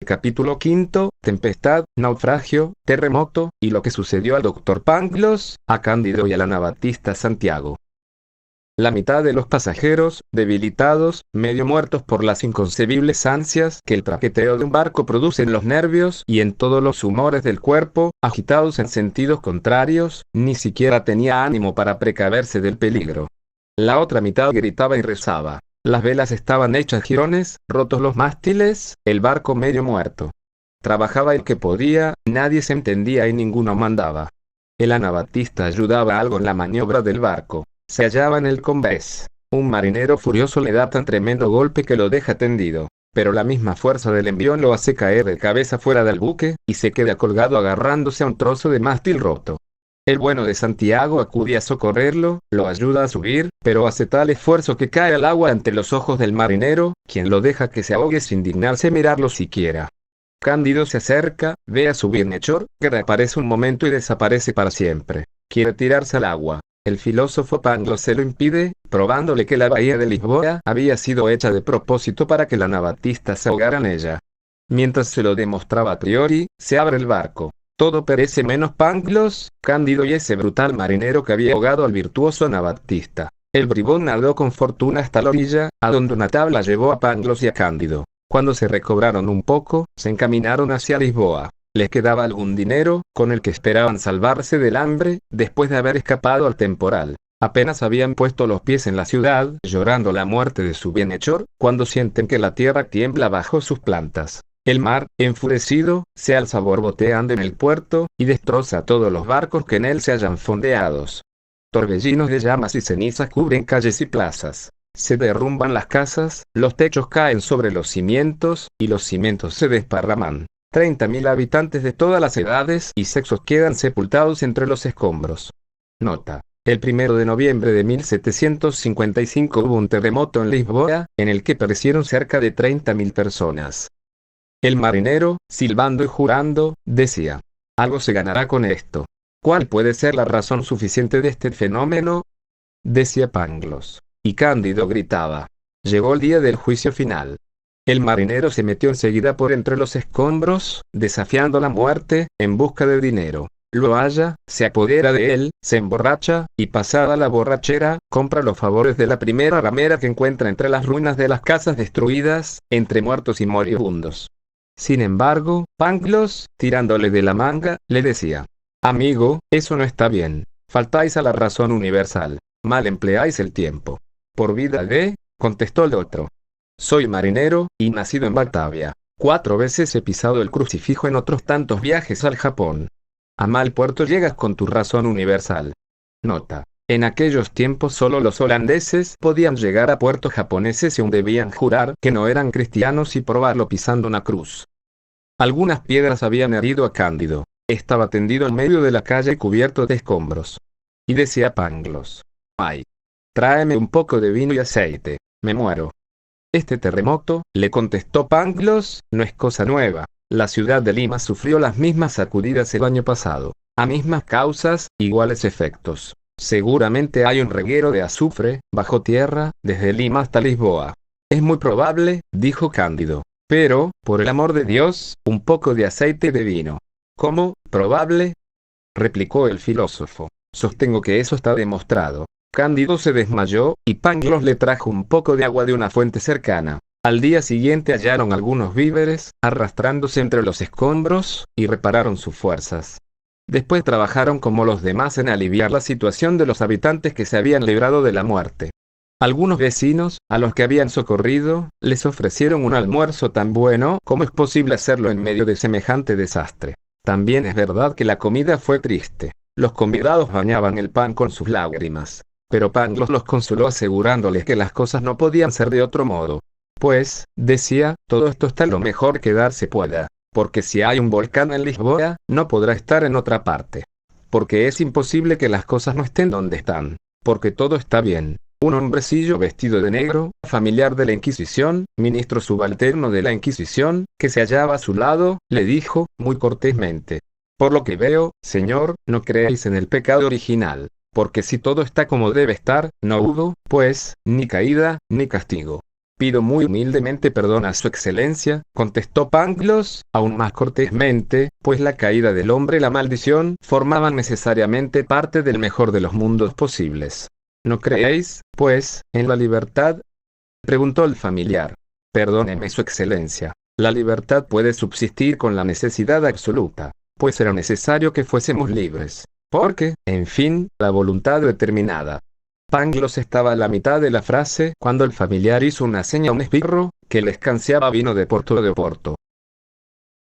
Capítulo quinto: tempestad, naufragio, terremoto, y lo que sucedió al Dr. Pangloss, a Cándido y al anabaptista Santiago. La mitad de los pasajeros, debilitados, medio muertos por las inconcebibles ansias que el traqueteo de un barco produce en los nervios y en todos los humores del cuerpo, agitados en sentidos contrarios, ni siquiera tenía ánimo para precaverse del peligro. La otra mitad gritaba y rezaba. Las velas estaban hechas jirones, rotos los mástiles, el barco medio muerto. Trabajaba el que podía, nadie se entendía y ninguno mandaba. El anabaptista ayudaba algo en la maniobra del barco. Se hallaba en el combés. Un marinero furioso le da tan tremendo golpe que lo deja tendido, pero la misma fuerza del envión lo hace caer de cabeza fuera del buque, y se queda colgado agarrándose a un trozo de mástil roto. El bueno de Santiago acude a socorrerlo, lo ayuda a subir, pero hace tal esfuerzo que cae al agua ante los ojos del marinero, quien lo deja que se ahogue sin dignarse mirarlo siquiera. Cándido se acerca, ve a su bienhechor, que reaparece un momento y desaparece para siempre. Quiere tirarse al agua. El filósofo Pangloss se lo impide, probándole que la bahía de Lisboa había sido hecha de propósito para que el anabaptista se ahogara en ella. Mientras se lo demostraba a priori, se abre el barco. Todo perece menos Pangloss, Cándido y ese brutal marinero que había ahogado al virtuoso anabaptista. El bribón nadó con fortuna hasta la orilla, a donde una tabla llevó a Pangloss y a Cándido. Cuando se recobraron un poco, se encaminaron hacia Lisboa. Les quedaba algún dinero, con el que esperaban salvarse del hambre, después de haber escapado al temporal. Apenas habían puesto los pies en la ciudad, llorando la muerte de su bienhechor, cuando sienten que la tierra tiembla bajo sus plantas. El mar, enfurecido, se alza borboteando en el puerto, y destroza todos los barcos que en él se hallan fondeados. Torbellinos de llamas y cenizas cubren calles y plazas. Se derrumban las casas, los techos caen sobre los cimientos, y los cimientos se desparraman. 30.000 habitantes de todas las edades y sexos quedan sepultados entre los escombros. Nota: el 1 de noviembre de 1755 hubo un terremoto en Lisboa, en el que perecieron cerca de 30.000 personas. El marinero, silbando y jurando, decía: algo se ganará con esto. ¿Cuál puede ser la razón suficiente de este fenómeno?, decía Pangloss. Y Cándido gritaba: llegó el día del juicio final. El marinero se metió enseguida por entre los escombros, desafiando la muerte, en busca de dinero. Lo halla, se apodera de él, se emborracha, y pasada la borrachera, compra los favores de la primera ramera que encuentra entre las ruinas de las casas destruidas, entre muertos y moribundos. Sin embargo, Pangloss, tirándole de la manga, le decía: amigo, eso no está bien. Faltáis a la razón universal. Mal empleáis el tiempo. Por vida de, contestó el otro. Soy marinero, y nacido en Batavia. 4 veces he pisado el crucifijo en otros tantos viajes al Japón. A mal puerto llegas con tu razón universal. Nota: en aquellos tiempos solo los holandeses podían llegar a puertos japoneses y aún debían jurar que no eran cristianos y probarlo pisando una cruz. Algunas piedras habían herido a Cándido. Estaba tendido en medio de la calle cubierto de escombros. Y decía Pangloss: ay, tráeme un poco de vino y aceite, me muero. Este terremoto, le contestó Pangloss, no es cosa nueva. La ciudad de Lima sufrió las mismas sacudidas el año pasado. A mismas causas, iguales efectos. Seguramente hay un reguero de azufre, bajo tierra, desde Lima hasta Lisboa. Es muy probable, dijo Cándido. Pero, por el amor de Dios, un poco de aceite y de vino. ¿Cómo, probable?, replicó el filósofo. Sostengo que eso está demostrado. Cándido se desmayó, y Pangloss le trajo un poco de agua de una fuente cercana. Al día siguiente hallaron algunos víveres, arrastrándose entre los escombros, y repararon sus fuerzas. Después trabajaron como los demás en aliviar la situación de los habitantes que se habían librado de la muerte. Algunos vecinos, a los que habían socorrido, les ofrecieron un almuerzo tan bueno como es posible hacerlo en medio de semejante desastre. También es verdad que la comida fue triste. Los convidados bañaban el pan con sus lágrimas. Pero Pangloss los consoló asegurándoles que las cosas no podían ser de otro modo. Pues, decía, todo esto está lo mejor que darse pueda. Porque si hay un volcán en Lisboa, no podrá estar en otra parte. Porque es imposible que las cosas no estén donde están. Porque todo está bien. Un hombrecillo vestido de negro, familiar de la Inquisición, ministro subalterno de la Inquisición, que se hallaba a su lado, le dijo, muy cortésmente: por lo que veo, señor, no creáis en el pecado original. Porque si todo está como debe estar, no hubo, pues, ni caída, ni castigo. Pido muy humildemente perdón a su excelencia, contestó Pangloss, aún más cortésmente, pues la caída del hombre y la maldición formaban necesariamente parte del mejor de los mundos posibles. ¿No creéis, pues, en la libertad?, preguntó el familiar. Perdóneme su excelencia. La libertad puede subsistir con la necesidad absoluta, pues era necesario que fuésemos libres. Porque, en fin, la voluntad determinada. Pangloss estaba a la mitad de la frase cuando el familiar hizo una seña a un esbirro, que le escanciaba vino de Porto.